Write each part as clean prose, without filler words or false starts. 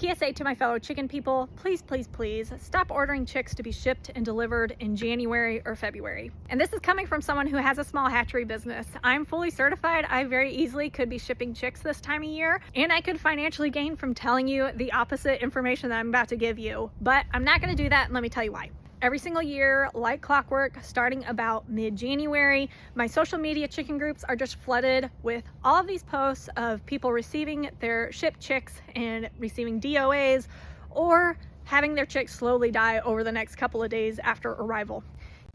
PSA to my fellow chicken people, please, please, please stop ordering chicks to be shipped and delivered in January or February. And this is coming from someone who has a small hatchery business. I'm fully certified. I very easily could be shipping chicks this time of year, and I could financially gain from telling you the opposite information that I'm about to give you. But I'm not going to do that, and let me tell you why. Every single year, like clockwork, starting about mid-January, my social media chicken groups are just flooded with all of these posts of people receiving their shipped chicks and receiving DOAs or having their chicks slowly die over the next couple of days after arrival.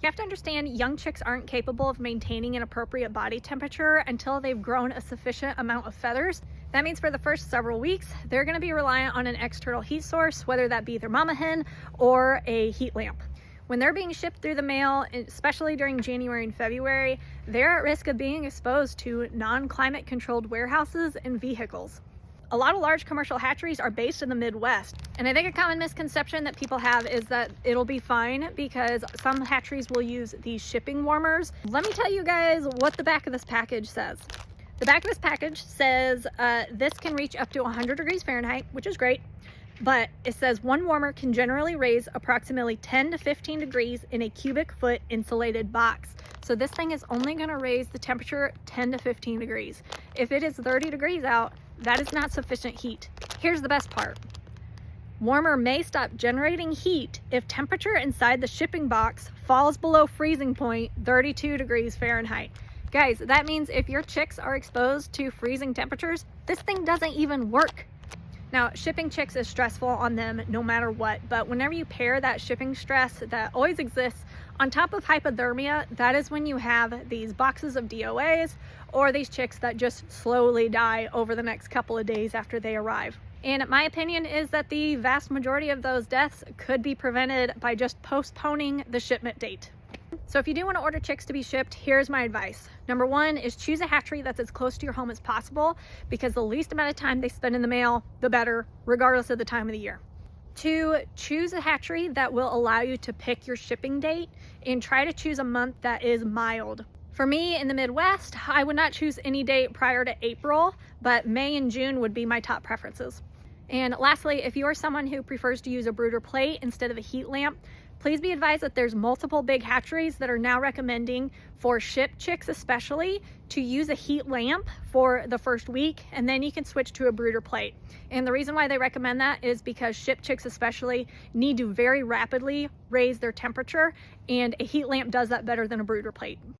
You have to understand, young chicks aren't capable of maintaining an appropriate body temperature until they've grown a sufficient amount of feathers. That means for the first several weeks, they're going to be reliant on an external heat source, whether that be their mama hen or a heat lamp. When they're being shipped through the mail, especially during January and February, they're at risk of being exposed to non-climate controlled warehouses and vehicles. A lot of large commercial hatcheries are based in the Midwest, and I think a common misconception that people have is that it'll be fine because some hatcheries will use these shipping warmers. Let me tell you guys what the back of this package says. The back of this package says this can reach up to 100 degrees Fahrenheit, which is great. But it says one warmer can generally raise approximately 10 to 15 degrees in a cubic foot insulated box. So this thing is only going to raise the temperature 10 to 15 degrees. If it is 30 degrees out, that is not sufficient heat. Here's the best part. Warmer may stop generating heat if temperature inside the shipping box falls below freezing point, 32 degrees Fahrenheit. Guys, that means if your chicks are exposed to freezing temperatures, this thing doesn't even work. Now, shipping chicks is stressful on them no matter what, but whenever you pair that shipping stress that always exists on top of hypothermia, that is when you have these boxes of DOAs or these chicks that just slowly die over the next couple of days after they arrive. And my opinion is that the vast majority of those deaths could be prevented by just postponing the shipment date. So if you do want to order chicks to be shipped, here's my advice. Number one is choose a hatchery that's as close to your home as possible, because the least amount of time they spend in the mail, the better, regardless of the time of the year. Two, choose a hatchery that will allow you to pick your shipping date and try to choose a month that is mild. For me in the Midwest, I would not choose any date prior to April, but May and June would be my top preferences. And lastly, if you are someone who prefers to use a brooder plate instead of a heat lamp, please be advised that there's multiple big hatcheries that are now recommending for shipped chicks especially to use a heat lamp for the first week, and then you can switch to a brooder plate. And the reason why they recommend that is because shipped chicks especially need to very rapidly raise their temperature, and a heat lamp does that better than a brooder plate.